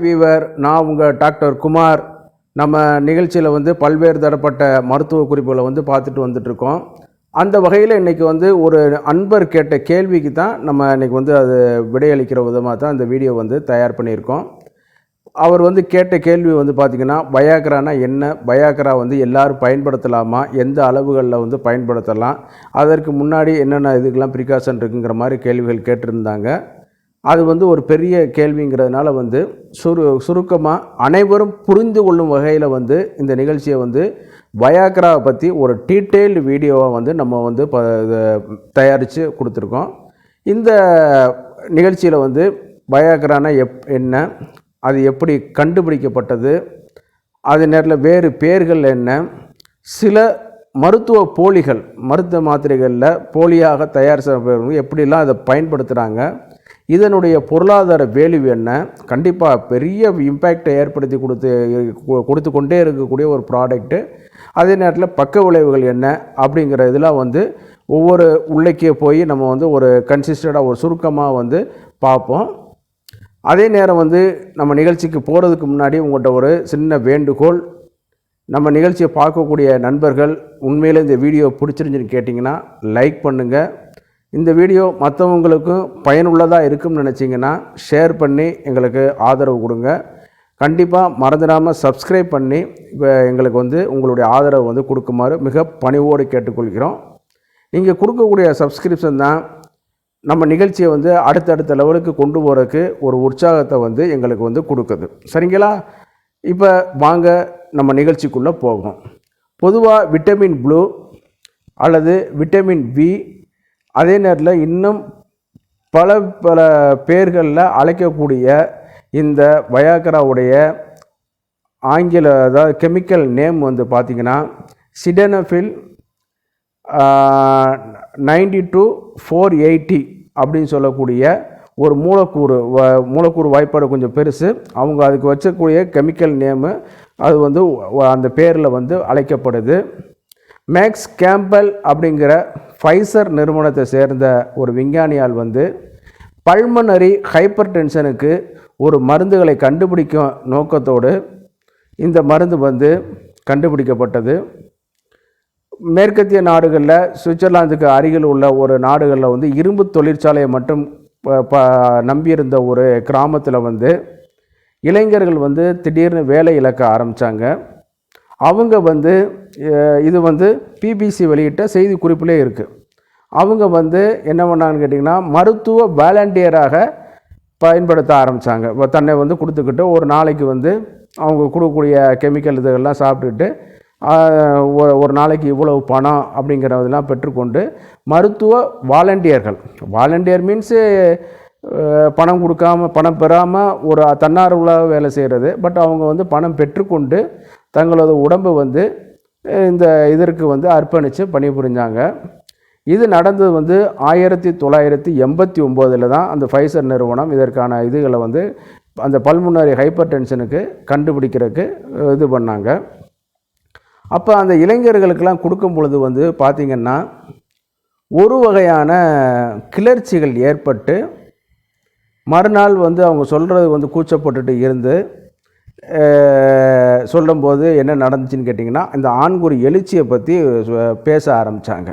Viewer நான் உங்கள் doctor Kumar. நம்ம நிகழ்ச்சியில் வந்து பல்வேறு தரப்பட்ட மருத்துவ குறிப்புகளை வந்து பார்த்துட்டு வந்துட்ருக்கோம். அந்த வகையில் இன்றைக்கி வந்து ஒரு அன்பர் கேட்ட கேள்விக்கு தான் நம்ம இன்றைக்கி வந்து அது விடையளிக்கிற விதமாக தான் இந்த வீடியோ வந்து தயார் பண்ணியிருக்கோம். அவர் வந்து கேட்ட கேள்வி வந்து பார்த்திங்கன்னா, பயாக்ரானா என்ன, பயாக்ரா வந்து எல்லோரும் பயன்படுத்தலாமா, எந்த அளவுகளில் வந்து பயன்படுத்தலாம், அதற்கு முன்னாடி என்னென்ன இதுக்கெல்லாம் ப்ரிகாஷன் இருக்குங்கிற மாதிரி கேள்விகள் கேட்டிருந்தாங்க. அது வந்து ஒரு பெரிய கேள்விங்கிறதுனால வந்து சுருக்கமாக அனைவரும் புரிந்து கொள்ளும் வகையில் வந்து இந்த நிகழ்ச்சியை வந்து பயாக்ராவை பற்றி ஒரு டீட்டெயில்டு வீடியோவை வந்து நம்ம வந்து தயாரித்து கொடுத்துருக்கோம். இந்த நிகழ்ச்சியில் வந்து பயாக்ரானா என்ன, அது எப்படி கண்டுபிடிக்கப்பட்டது, அது நேரில் வேறு பேர்கள் என்ன, சில மருத்துவ போலிகள் மருத்துவ மாத்திரைகளில் போலியாக தயார் செய்ய எப்படிலாம் அதை பயன்படுத்துகிறாங்க, இதனுடைய பொருளாதார வேல்யூ என்ன, கண்டிப்பாக பெரிய இம்பேக்டை ஏற்படுத்தி கொடுத்து கொண்டே இருக்கக்கூடிய ஒரு ப்ராடக்ட்டு, அதே நேரத்தில் பக்க விளைவுகள் என்ன அப்படிங்கிற இதெல்லாம் வந்து ஒவ்வொரு உள்ளக்கே போய் நம்ம வந்து ஒரு கன்சிஸ்டண்டாக ஒரு சுருக்கமாக வந்து பார்ப்போம். அதே நேரம் வந்து நம்ம நிகழ்ச்சிக்கு போகிறதுக்கு முன்னாடி உங்கள்கிட்ட ஒரு சின்ன வேண்டுகோள். நம்ம நிகழ்ச்சியை பார்க்கக்கூடிய நண்பர்கள் உண்மையில் இந்த வீடியோ பிடிச்சிருந்துன்னு கேட்டிங்கன்னா லைக் பண்ணுங்கள். இந்த வீடியோ மற்றவங்களுக்கும் பயனுள்ளதாக இருக்கும்னு நினச்சிங்கன்னா ஷேர் பண்ணி எங்களுக்கு ஆதரவு கொடுங்க. கண்டிப்பாக மறந்துடாமல் சப்ஸ்கிரைப் பண்ணி எங்களுக்கு வந்து உங்களுடைய ஆதரவு வந்து கொடுக்குமாறு மிக பணிவோடு கேட்டுக்கொள்கிறோம். நீங்கள் கொடுக்கக்கூடிய சப்ஸ்கிரிப்ஷன் தான் நம்ம நிகழ்ச்சியை வந்து அடுத்தடுத்த லெவலுக்கு கொண்டு போகிறதுக்கு ஒரு உற்சாகத்தை வந்து எங்களுக்கு வந்து கொடுக்குது. சரிங்களா? இப்போ வாங்க நம்ம நிகழ்ச்சிக்குள்ளே போகும். பொதுவாக விட்டமின் ப்ளூ அல்லது விட்டமின் பி, அதே நேரத்தில் இன்னும் பல பேர்களில் அழைக்கக்கூடிய இந்த பயாக்ராவுடைய ஆங்கில அதாவது கெமிக்கல் நேம் வந்து பார்த்திங்கன்னா சிடனஃபில் 92-480 அப்படின்னு சொல்லக்கூடிய ஒரு மூலக்கூறு வாய்ப்பாடு கொஞ்சம் பெருசு. அவங்க அதுக்கு வச்சக்கூடிய கெமிக்கல் நேமு அது வந்து அந்த பேரில் வந்து அழைக்கப்படுது. மேக்ஸ் கேம்பல் அப்படிங்கிற ஃபைசர் நிறுவனத்தை சேர்ந்த ஒரு விஞ்ஞானியால் வந்து பல்மனரி ஹைப்பர் டென்ஷனுக்கு ஒரு மருந்துகளை கண்டுபிடிக்கும் நோக்கத்தோடு இந்த மருந்து வந்து கண்டுபிடிக்கப்பட்டது. மேற்கத்திய நாடுகளில் சுவிட்சர்லாந்துக்கு அருகில் உள்ள ஒரு நாடுகளில் வந்து இரும்பு தொழிற்சாலையை மட்டும் நம்பியிருந்த ஒரு கிராமத்தில் வந்து இளைஞர்கள் வந்து திடீர்னு வேலை இழக்க ஆரம்பித்தாங்க. அவங்க வந்து இது வந்து பிபிசி வெளியிட்ட செய்தி குறிப்பிலே இருக்குது. அவங்க வந்து என்ன பண்ணாங்கன்னு கேட்டிங்கன்னா, மருத்துவ வாலண்டியராக பயன்படுத்த ஆரம்பித்தாங்க. இப்போ தன்னை வந்து கொடுத்துக்கிட்டு ஒரு நாளைக்கு வந்து அவங்க கொடுக்கக்கூடிய கெமிக்கல் இதுகள்லாம் சாப்பிட்டுட்டு ஒரு நாளைக்கு இவ்வளவு பணம் அப்படிங்கிறதெல்லாம் பெற்றுக்கொண்டு மருத்துவ வாலண்டியர் மீன்ஸு பணம் கொடுக்காம பணம் பெறாமல் ஒரு தன்னார்வலாக வேலை செய்கிறது. பட் அவங்க வந்து பணம் பெற்றுக்கொண்டு தங்களது உடம்பை வந்து இந்த இதற்கு வந்து அர்ப்பணித்து பணிபுரிஞ்சாங்க. இது நடந்தது வந்து 1989 தான் அந்த ஃபைசர் நிறுவனம் இதற்கான இதுகளை வந்து அந்த பல்முனரி ஹைப்பர் டென்ஷனுக்கு கண்டுபிடிக்கிறதுக்கு இது பண்ணாங்க. அப்போ அந்த இளைஞர்களுக்கெல்லாம் கொடுக்கும் பொழுது வந்து பார்த்திங்கன்னா ஒரு வகையான கிளர்ச்சிகள் ஏற்பட்டு மறுநாள் வந்து அவங்க சொல்கிறது வந்து கூச்சப்பட்டுட்டு இருந்து சொல்லும்போது என்ன நடந்துச்சுன்னு கேட்டிங்கன்னா, இந்த ஆண்குறி எழுச்சியை பற்றி பேச ஆரம்பித்தாங்க.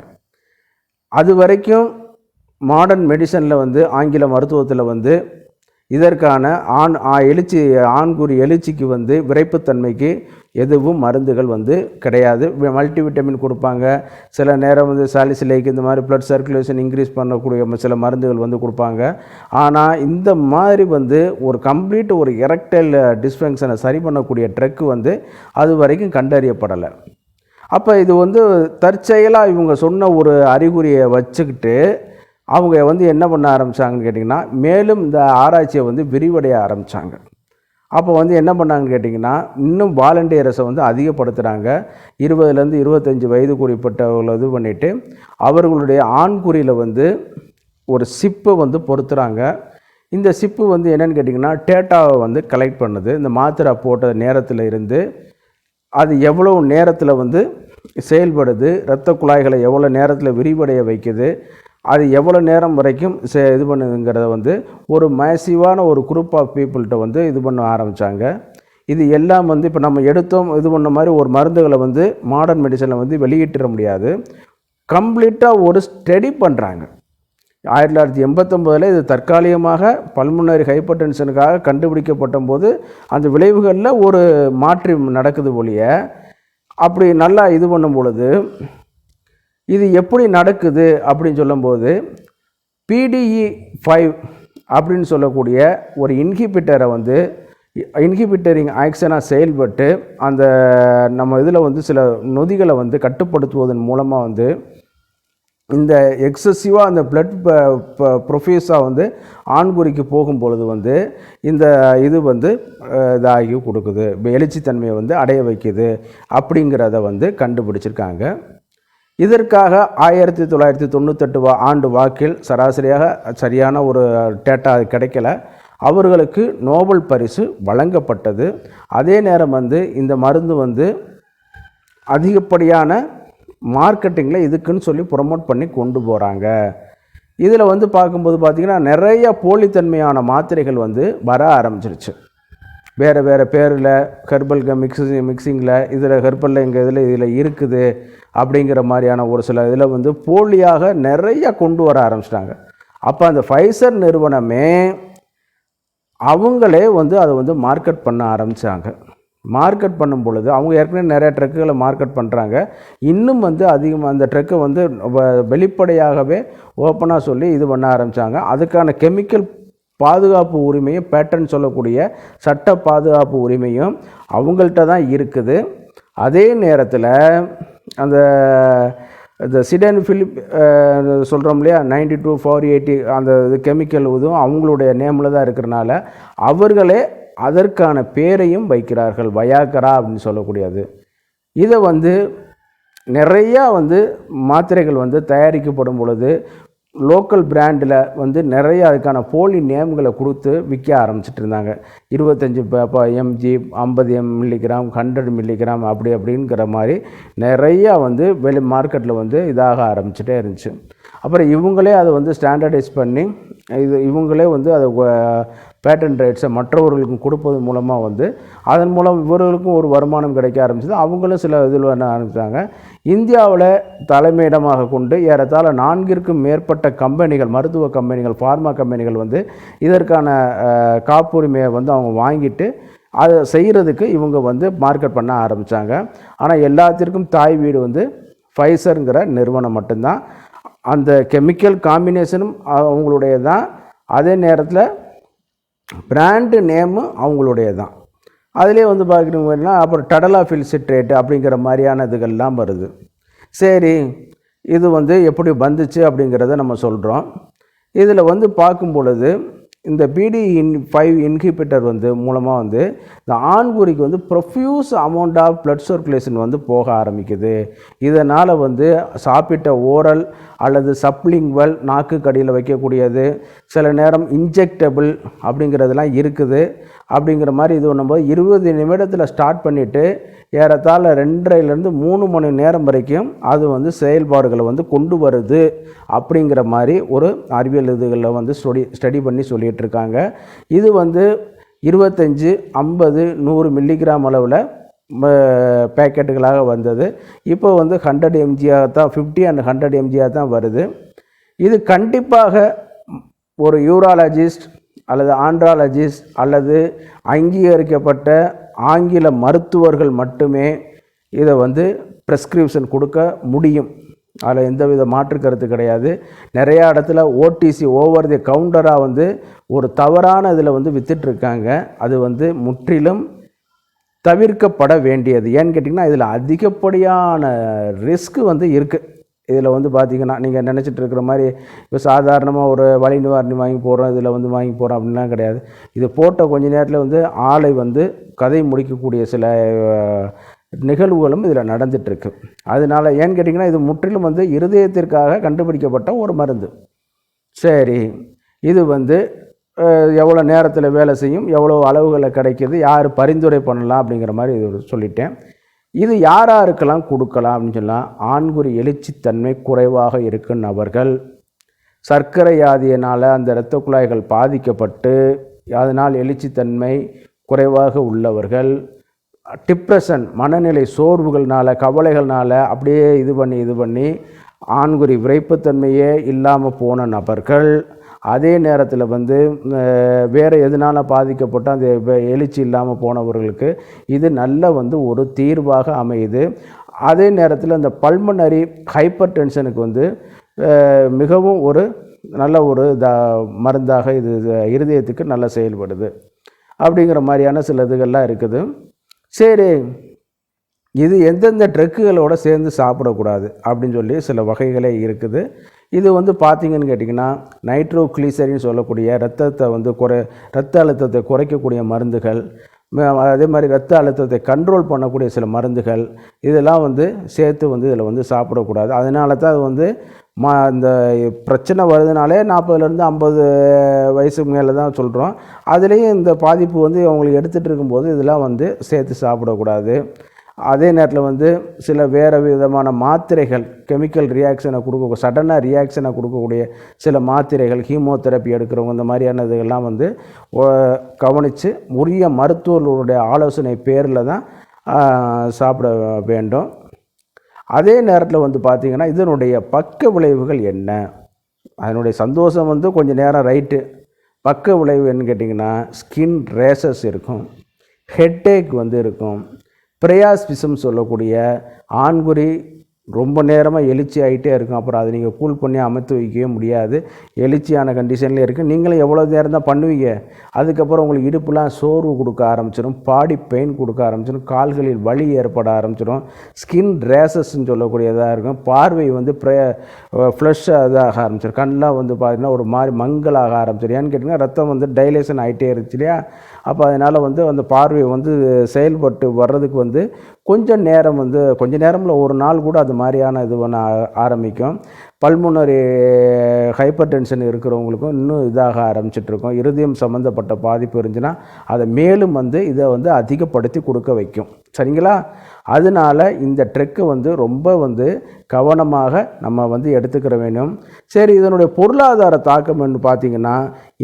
அது வரைக்கும் மாடர்ன் மெடிசனில் வந்து ஆங்கில மருத்துவத்தில் வந்து இதற்கான ஆண்குறி எழுச்சிக்கு வந்து விரைப்புத்தன்மைக்கு எதுவும் மருந்துகள் வந்து கிடையாது. மல்டிவிட்டமின் கொடுப்பாங்க, சில நேரம் வந்து சாலிசிலைக்கு இந்த மாதிரி ப்ளட் சர்க்குலேஷன் இன்க்ரீஸ் பண்ணக்கூடிய சில மருந்துகள் வந்து கொடுப்பாங்க. ஆனால் இந்த மாதிரி வந்து ஒரு கம்ப்ளீட் ஒரு எரெக்டைல் டிஸ்ஃபங்க்ஷனை சரி பண்ணக்கூடிய ட்ரக் வந்து அது வரைக்கும் கண்டறியப்படலை. அப்போ இது வந்து தற்செயலாக இவங்க சொன்ன ஒரு அறிகுறியை வச்சுக்கிட்டு அவங்க வந்து என்ன பண்ண ஆரம்பித்தாங்கன்னு கேட்டிங்கன்னா, மேலும் இந்த ஆராய்ச்சியை வந்து விரிவடைய ஆரம்பித்தாங்க. அப்போ வந்து என்ன பண்ணாங்கன்னு கேட்டிங்கன்னா, இன்னும் வாலண்டியர்ஸை வந்து அதிகப்படுத்துகிறாங்க. 20-25 வயதுக்குட்பட்டவர்களை இது பண்ணிவிட்டு அவர்களுடைய ஆண்குறியில் வந்து ஒரு சிப்பை வந்து பொருத்துகிறாங்க. இந்த சிப்பு வந்து என்னென்னு கேட்டிங்கன்னா டேட்டாவை வந்து கலெக்ட் பண்ணுது. இந்த மாத்திரை போட்ட நேரத்தில் இருந்து அது எவ்வளோ நேரத்தில் வந்து செயல்படுது, இரத்த குழாய்களை எவ்வளோ நேரத்தில் விரிவடைய வைக்குது, அது எவ்வளோ நேரம் வரைக்கும் இது பண்ணுதுங்கிறத வந்து ஒரு மேசிவான ஒரு குரூப் ஆஃப் பீப்புள்கிட்ட வந்து இது பண்ண ஆரம்பித்தாங்க. இது எல்லாம் வந்து இப்போ நம்ம எடுத்தோம் இது பண்ண மாதிரி ஒரு மருந்துகளை வந்து மாடர்ன் மெடிசனில் வந்து வெளியிட்டிட முடியாது. கம்ப்ளீட்டாக ஒரு ஸ்டடி பண்ணுறாங்க. 1989 இது தற்காலிகமாக பல்முனரி ஹைப்பர் டென்ஷனுக்காக கண்டுபிடிக்கப்பட்ட போது அந்த விளைவுகளில் ஒரு மாற்றி நடக்குது ஒழிய, அப்படி நல்லா இது பண்ணும் பொழுது இது எப்படி நடக்குது அப்படின்னு சொல்லும்போது PDE5 அப்படின்னு சொல்லக்கூடிய ஒரு இன்ஹிபிட்டரை வந்து இன்ஹிபிட்டரிங் ஆக்ஷனாக செயல்பட்டு அந்த நம்ம இதில் வந்து சில நொதிகளை வந்து கட்டுப்படுத்துவதன் மூலமாக வந்து இந்த எக்ஸசிவாக அந்த பிளட் ப்ரொஃப்யூஸாக வந்து ஆண்குறிக்கு போகும்பொழுது வந்து இந்த இது வந்து இதாகி கொடுக்குது, எழுச்சித்தன்மையை வந்து அடைய வைக்குது அப்படிங்கிறத வந்து கண்டுபிடிச்சிருக்காங்க. இதற்காக 1998 ஆண்டு வாக்கில் சராசரியாக சரியான ஒரு டேட்டா கிடைக்கல, அவர்களுக்கு நோபல் பரிசு வழங்கப்பட்டது. அதே நேரம் வந்து இந்த மருந்து வந்து அதிகப்படியான மார்க்கெட்டிங்கில் இதுக்குன்னு சொல்லி ப்ரொமோட் பண்ணி கொண்டு போகிறாங்க. இதில் வந்து பார்க்கும்போது பார்த்திங்கன்னா நிறைய போலித்தன்மையான மாத்திரைகள் வந்து வர ஆரம்பிச்சிருச்சு. வேறு வேறு பேரில் ஹெர்பல் மிக்சிங்கில் இதில் ஹெர்பலில் இதில் இருக்குது அப்படிங்கிற மாதிரியான ஒரு சில இதில் வந்து போலியாக நிறைய கொண்டு வர ஆரம்பிச்சிட்டாங்க. அப்போ அந்த ஃபைசர் நிறுவனமே அவங்களே வந்து அதை வந்து மார்க்கெட் பண்ண ஆரம்பித்தாங்க. மார்க்கெட் பண்ணும் பொழுது அவங்க ஏற்கனவே நிறைய ட்ரக்குகளை மார்க்கெட் பண்ணுறாங்க. இன்னும் வந்து அதிகமாக அந்த ட்ரக்கை வந்து வெளிப்படையாகவே ஓப்பனாக சொல்லி இது பண்ண ஆரம்பித்தாங்க. அதுக்கான கெமிக்கல் பாதுகாப்பு உரிமையும் பேட்டன் சொல்லக்கூடிய சட்ட பாதுகாப்பு உரிமையும் அவங்கள்ட்ட தான் இருக்குது. அதே நேரத்தில் அந்த சிடன் ஃபிலிப் சொல்கிறோம் இல்லையா 92/480 அந்த கெமிக்கல் இதுவும் அவங்களுடைய நேமில் தான் இருக்கிறனால அவர்களே அதற்கான பேரையும் வைக்கிறார்கள், வயாகரா அப்படின்னு சொல்லக்கூடியது. இதை வந்து நிறையா வந்து மாத்திரைகள் வந்து தயாரிக்கப்படும் பொழுது லோக்கல் பிராண்டில் வந்து நிறைய அதுக்கான போலி நேம்களை கொடுத்து விற்க ஆரம்பிச்சிட்டு இருந்தாங்க. 25 mg 50 மில்லிகிராம் 100 மில்லிகிராம் அப்படி அப்படிங்கிற மாதிரி நிறையா வந்து வெளி மார்க்கெட்டில் வந்து இதாக ஆரம்பிச்சிட்டே இருந்துச்சு. அப்புறம் இவங்களே அதை வந்து ஸ்டாண்டர்டைஸ் பண்ணி இவங்களே வந்து அதை பேட்டன் ரைட்ஸை மற்றவர்களுக்கும் கொடுப்பது மூலமாக வந்து அதன் மூலம் இவர்களுக்கும் ஒரு வருமானம் கிடைக்க ஆரம்பிச்சது. அவங்களும் சில இதில் என்ன ஆரம்பித்தாங்க. இந்தியாவில் தலைமையிடமாக கொண்டு ஏறத்தாழ 4க்கும் மேற்பட்ட கம்பெனிகள், மருத்துவ கம்பெனிகள், ஃபார்மா கம்பெனிகள் வந்து இதற்கான காப்புரிமையை வந்து அவங்க வாங்கிட்டு அதை செய்கிறதுக்கு இவங்க வந்து மார்க்கெட் பண்ண ஆரம்பித்தாங்க. ஆனால் எல்லாத்திற்கும் தாய் வீடு வந்து ஃபைசருங்கிற நிறுவனம் மட்டும்தான். அந்த கெமிக்கல் காம்பினேஷனும் அவங்களுடைய தான், அதே நேரத்தில் பிராண்டு நேமு அவங்களுடைய தான். அதிலே வந்து பார்க்கணுங்கன்னா அப்புறம் டடலாஃபில் சிட்ரேட்டு அப்படிங்கிற மாதிரியான இதுகள்லாம் வருது. சரி, இது வந்து எப்படி வந்துச்சு அப்படிங்கிறத நம்ம சொல்கிறோம். இதில் வந்து பார்க்கும் பொழுது இந்த PDE5 இன்ஹிபிட்டர் வந்து மூலமாக வந்து இந்த ஆண்குறிக்கு வந்து profuse amount of blood circulation வந்து போக ஆரம்பிக்குது. இதனால் வந்து சாப்பிட்ட ஓரல் அல்லது சப்லிங்குவல் நாக்கு கடியில் வைக்கக்கூடியது, சில நேரம் இன்ஜெக்டபிள் அப்படிங்கிறதுலாம் இருக்குது. அப்படிங்கிற மாதிரி இது பண்ணும்போது 20 நிமிடத்தில் ஸ்டார்ட் பண்ணிவிட்டு ஏறத்தாழ 2.5 to 3 மணி நேரம் வரைக்கும் அது வந்து செயல்பாடுகளை வந்து கொண்டு வருது அப்படிங்கிற மாதிரி ஒரு அறிவியல் இதுகளில் வந்து ஸ்டடி பண்ணி சொல்லிகிட்டு இருக்காங்க. இது வந்து 25, 50, 100 மில்லிகிராம் அளவில் பேக்கெட்டுகளாக வந்தது. இப்போ வந்து 100 mg தான், 50 and 100 mg தான் வருது. இது கண்டிப்பாக ஒரு யூராலஜிஸ்ட் அல்லது ஆண்ட்ராலஜிஸ்ட் அல்லது அங்கீகரிக்கப்பட்ட ஆங்கில மருத்துவர்கள் மட்டுமே இதை வந்து ப்ரெஸ்கிரிப்ஷன் கொடுக்க முடியும். அதில் எந்தவித மாற்று கருத்து கிடையாது. நிறையா இடத்துல OTC ஓவர் தி கவுண்டராக வந்து ஒரு தவறான இதில் வந்து விற்றுட்ருக்காங்க. அது வந்து முற்றிலும் தவிர்க்கப்பட வேண்டியது. ஏன்னு கேட்டிங்கன்னா இதில் அதிகப்படியான ரிஸ்க்கு வந்து இருக்குது. இதில் வந்து பார்த்திங்கன்னா நீங்கள் நினச்சிட்டு இருக்கிற மாதிரி இப்போ சாதாரணமாக ஒரு வலி நிவாரணி வாங்கி போடுறோம், இதில் வந்து வாங்கி போகிறோம் அப்படின்லாம் கிடையாது. இது போட்ட கொஞ்ச நேரத்தில் வந்து ஆளை வந்து கதை முடிக்கக்கூடிய சில நிகழ்வுகளும் இதில் நடந்துகிட்ருக்கு. அதனால் ஏன்னு கேட்டிங்கன்னா இது முற்றிலும் வந்து இருதயத்திற்காக கண்டுபிடிக்கப்பட்ட ஒரு மருந்து. சரி, இது வந்து எவ்வளோ நேரத்தில் வேலை செய்யும், எவ்வளோ அளவுகளை கிடைக்கிது, யார் பரிந்துரை பண்ணலாம் அப்படிங்கிற மாதிரி இது சொல்லிட்டேன். இது யாராருக்கெல்லாம் கொடுக்கலாம் அப்படின்னு சொல்லலாம். ஆண்குறி எழுச்சித்தன்மை குறைவாக இருக்கும் நபர்கள், சர்க்கரை வியாதியினால் அந்த இரத்த குழாய்கள் பாதிக்கப்பட்டு அதனால் எழுச்சித்தன்மை குறைவாக உள்ளவர்கள், டிப்ரெஷன் மனநிலை சோர்வுகள்னால கவலைகள்னால அப்படியே இது பண்ணி ஆண்குறி விரைப்புத்தன்மையே இல்லாமல் போன நபர்கள், அதே நேரத்தில் வந்து வேறு எதனால் பாதிக்கப்பட்டு அந்த எழுச்சி இல்லாமல் போனவர்களுக்கு இது நல்ல வந்து ஒரு தீர்வாக அமையுது. அதே நேரத்தில் இந்த பல்மனரி ஹைப்பர் டென்ஷனுக்கு வந்து மிகவும் ஒரு நல்ல ஒரு மருந்தாக இது இருதயத்துக்கு நல்லா செயல்படுது அப்படிங்கிற மாதிரியான சில இதுகள்லாம் இருக்குது. சரி, இது எந்தெந்த ட்ரக்குகளோடு சேர்ந்து சாப்பிடக்கூடாது அப்படின்னு சொல்லி சில வகைகளே இருக்குது. இது வந்து பார்த்திங்கன்னு கேட்டிங்கன்னா, நைட்ரோக்ளிசரின்னு சொல்லக்கூடிய இரத்த அழுத்தத்தை குறைக்கக்கூடிய மருந்துகள், அதே மாதிரி இரத்த அழுத்தத்தை கண்ட்ரோல் பண்ணக்கூடிய சில மருந்துகள், இதெல்லாம் வந்து சேர்த்து வந்து இதில் வந்து சாப்பிடக்கூடாது. அதனால தான் அது வந்து இந்த பிரச்சனை வருதுனாலே 40லேருந்து 50 வயசுக்கு மேலே தான் சொல்கிறோம். அதுலேயும் இந்த பாதிப்பு வந்து அவங்களுக்கு எடுத்துகிட்டு இருக்கும்போது இதெல்லாம் வந்து சேர்த்து சாப்பிடக்கூடாது. அதே நேரத்தில் வந்து சில வேறு விதமான மாத்திரைகள், கெமிக்கல் ரியாக்ஷனை சடனாக ரியாக்ஷனை கொடுக்கக்கூடிய சில மாத்திரைகள், ஹீமோதெரப்பி எடுக்கிறவங்க, இந்த மாதிரியான இதுகள்லாம் வந்து கவனித்து உரிய மருத்துவர்களுடைய ஆலோசனை பேரில் தான் சாப்பிட வேண்டும். அதே நேரத்தில் வந்து பார்த்திங்கன்னா, இதனுடைய பக்க விளைவுகள் என்ன? அதனுடைய சந்தோஷம் வந்து கொஞ்சம் நேரம் ரைட்டு. பக்க விளைவு என்னன்னு கேட்டிங்கன்னா, ஸ்கின் ரேஷஸ் இருக்கும், ஹெட்டேக் வந்து இருக்கும், பிரையாஸ்பிசம் சொல்லக்கூடிய ஆண்குறி ரொம்ப நேரமாக எழுச்சி ஆகிட்டே இருக்கும். அப்புறம் அதை நீங்கள் கூல் பண்ணி அமைத்து வைக்கவே முடியாது, எழுச்சியான கண்டிஷனில் இருக்குது. நீங்களும் எவ்வளோ நேரம் தான் பண்ணுவீங்க? அதுக்கப்புறம் உங்களுக்கு இடுப்புலாம் சோர்வு கொடுக்க ஆரம்பிச்சிடும், பாடி பெயின் கொடுக்க ஆரம்பிச்சிடும், கால்களில் வலி ஏற்பட ஆரம்பிச்சிடும், ஸ்கின் ரேஷஸ்ன்னு சொல்லக்கூடியதாக இருக்கும், பார்வை வந்து ஃப்ளஷ் இதாக ஆரம்பிச்சிடும், கண்ணெலாம் வந்து பார்த்திங்கன்னா ஒரு மாதிரி மங்கலாக ஆரம்பிச்சிடும். ஏன்னு கேட்டிங்கன்னா, ரத்தம் வந்து டைலேஷன் ஆகிட்டே இருந்துச்சு இல்லையா? அப்போ அதனால் வந்து அந்த பார்வை வந்து செயல்பட்டு வர்றதுக்கு வந்து கொஞ்சம் நேரமில் ஒரு நாள் கூட அது மாதிரியான இது பண்ண ஆரம்பிக்கும். பல்முனரி ஹைப்பர் டென்ஷன் இருக்கிறவங்களுக்கும் இன்னும் இதாக ஆரம்பிச்சிட்ருக்கோம். இருதயம் சம்மந்தப்பட்ட பாதிப்பு இருந்துச்சுன்னா அதை மேலும் வந்து இதை வந்து அதிகப்படுத்தி கொடுக்க வைக்கும். சரிங்களா? அதனால் இந்த ட்ரெக்கை வந்து ரொம்ப வந்து கவனமாக நம்ம வந்து எடுத்துக்கிற வேணும். சரி, இதனுடைய பொருளாதார தாக்கம் என்று பார்த்திங்கன்னா,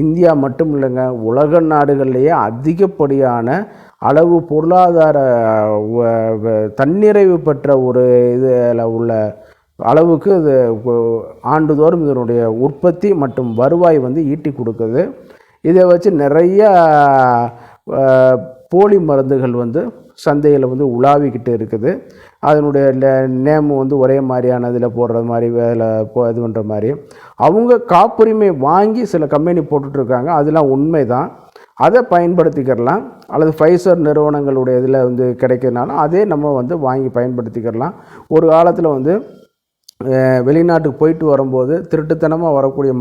இந்தியா மட்டும் இல்லைங்க, உலக நாடுகள்லேயே அதிகப்படியான அளவு பொருளாதார தன்னிறைவு பெற்ற ஒரு இதில் உள்ள அளவுக்கு இது ஆண்டுதோறும் இதனுடைய உற்பத்தி மற்றும் வருவாய் வந்து ஈட்டி கொடுக்குது. இதை வச்சு நிறைய போலி மருந்துகள் வந்து சந்தையில் வந்து உலாவிக்கிட்டு இருக்குது. அதனுடைய நேம் வந்து ஒரே மாதிரியான இதில் போடுறது மாதிரி இது பண்ணுற மாதிரி அவங்க காப்புரிமை வாங்கி சில கம்பெனி போட்டுட்ருக்காங்க. அதெல்லாம் உண்மை தான், அதை பயன்படுத்திக்கிறலாம். அல்லது ஃபைசர் நிறுவனங்களுடைய இதில் வந்து கிடைக்கிறதுனால அதே நம்ம வந்து வாங்கி பயன்படுத்திக்கிறலாம். ஒரு காலத்தில் வந்து வெளிநாட்டுக்கு போயிட்டு வரும்போது திருட்டுத்தனமாக வரக்கூடிய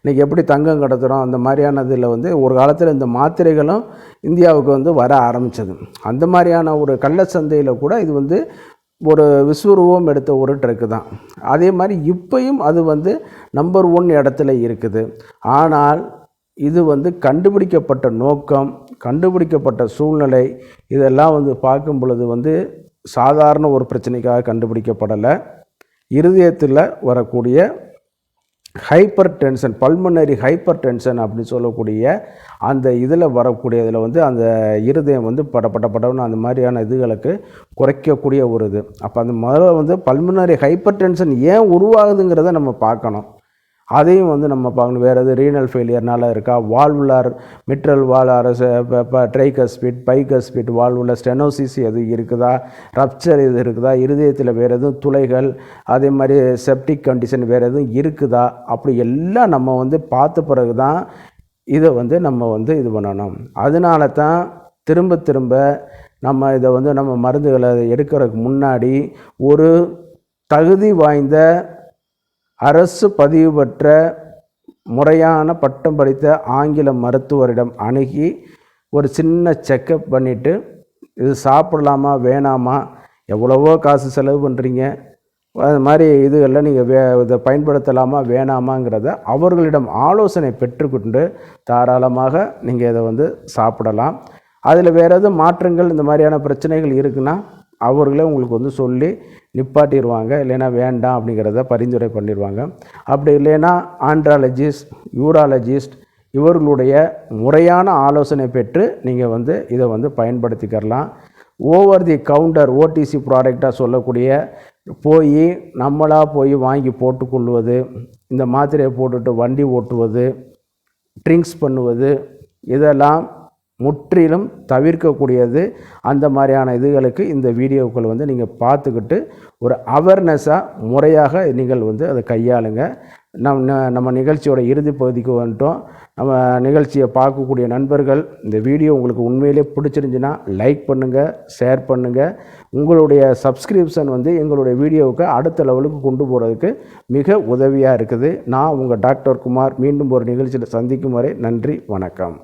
இன்றைக்கி எப்படி தங்கம் கடத்துகிறோம் அந்த மாதிரியான இதில் வந்து ஒரு காலத்தில் இந்த மாத்திரைகளும் இந்தியாவுக்கு வந்து வர ஆரம்பித்தது. அந்த மாதிரியான ஒரு கள்ள சந்தையில் கூட இது வந்து ஒரு விஸ்வரூபம் எடுத்த ஒரு ட்ரக்கு தான். அதே மாதிரி இப்பையும் அது வந்து நம்பர் 1 இடத்துல இருக்குது. ஆனால் இது வந்து கண்டுபிடிக்கப்பட்ட நோக்கம், கண்டுபிடிக்கப்பட்ட சூழ்நிலை, இதெல்லாம் வந்து பார்க்கும் பொழுது வந்து சாதாரண ஒரு பிரச்சனைக்காக கண்டுபிடிக்கப்படலை. இருதயத்தில் வரக்கூடிய hyper tension, pulmonary hyper tension அப்படின்னு சொல்லக்கூடிய அந்த இதில் வரக்கூடிய இதில் வந்து அந்த இருதயம் வந்து படன்னு அந்த மாதிரியான இதுகளுக்கு குறைக்கக்கூடிய ஒரு இது. அப்போ அந்த முதல்ல வந்து பல்மனரி ஹைப்பர் டென்ஷன் ஏன் உருவாகுதுங்கிறத நம்ம பார்க்கணும். அதையும் வந்து நம்ம பார்க்கணும். வேறு எது ரீனல் ஃபெயிலியர்னால இருக்கா, valvular mitral tricuspid bicuspid valvular stenosis எது இருக்குதா, ரப்சர் இது இருக்குதா, இருதயத்தில் வேறு எதுவும் துளைகள், அதே மாதிரி செப்டிக் கண்டிஷன் வேறு எதுவும் இருக்குதா, அப்படி எல்லாம் நம்ம வந்து பார்த்த பிறகு தான் இதை வந்து நம்ம வந்து இது பண்ணணும். அதனால தான் திரும்ப நம்ம இதை வந்து நம்ம மருந்துகளை எடுக்கிறதுக்கு முன்னாடி ஒரு தகுதி வாய்ந்த அரசு பதிவு பெற்ற முறையான பட்டம் படித்த ஆங்கில மருத்துவரிடம் அணுகி ஒரு சின்ன செக்கப் பண்ணிவிட்டு இது சாப்பிடலாமா வேணாமா, எவ்வளவோ காசு செலவு பண்ணுறீங்க, அது மாதிரி இதுகளில் நீங்கள் இதை பயன்படுத்தலாமா வேணாமாங்கிறத அவர்களிடம் ஆலோசனை பெற்றுக்கொண்டு தாராளமாக நீங்கள் இதை வந்து சாப்பிடலாம். அதில் வேறு எதுவும் மாற்றங்கள் இந்த மாதிரியான பிரச்சனைகள் இருக்குன்னா அவர்களே உங்களுக்கு வந்து சொல்லி நிப்பாட்டிடுவாங்க, இல்லைன்னா வேண்டாம் அப்படிங்கிறத பரிந்துரை பண்ணிடுவாங்க. அப்படி இல்லைன்னா ஆண்ட்ராலஜிஸ்ட், யூராலஜிஸ்ட் இவர்களுடைய முறையான ஆலோசனை பெற்று நீங்கள் வந்து இதை வந்து பயன்படுத்திக்கிறலாம். ஓவர் தி கவுண்டர் ஓடிசி ப்ராடக்டாக சொல்லக்கூடிய நம்மளாக போய் வாங்கி போட்டுக்கொள்வது, இந்த மாத்திரையை போட்டுட்டு வண்டி ஓட்டுவது, ட்ரிங்க்ஸ் பண்ணுவது, இதெல்லாம் முற்றிலும் தவிர்க்கக்கூடியது. அந்த மாதிரியான இதுகளுக்கு இந்த வீடியோக்கள் வந்து நீங்கள் பார்த்துக்கிட்டு ஒரு அவேர்னஸாக முறையாக நீங்கள் வந்து அதை கையாளுங்க. நம்ம நிகழ்ச்சியோட இறுதி பகுதிக்கு வந்துட்டோம். நம்ம நிகழ்ச்சியை பார்க்கக்கூடிய நண்பர்கள் இந்த வீடியோ உங்களுக்கு உண்மையிலே பிடிச்சிருந்துச்சுன்னா லைக் பண்ணுங்கள், ஷேர் பண்ணுங்கள். உங்களுடைய சப்ஸ்கிரிப்ஷன் வந்து எங்களுடைய வீடியோவுக்கு அடுத்த லெவலுக்கு கொண்டு போகிறதுக்கு மிக உதவியாக இருக்குது. நான் உங்கள் டாக்டர் குமார். மீண்டும் ஒரு நிகழ்ச்சியில் சந்திக்கும் வரை நன்றி, வணக்கம்.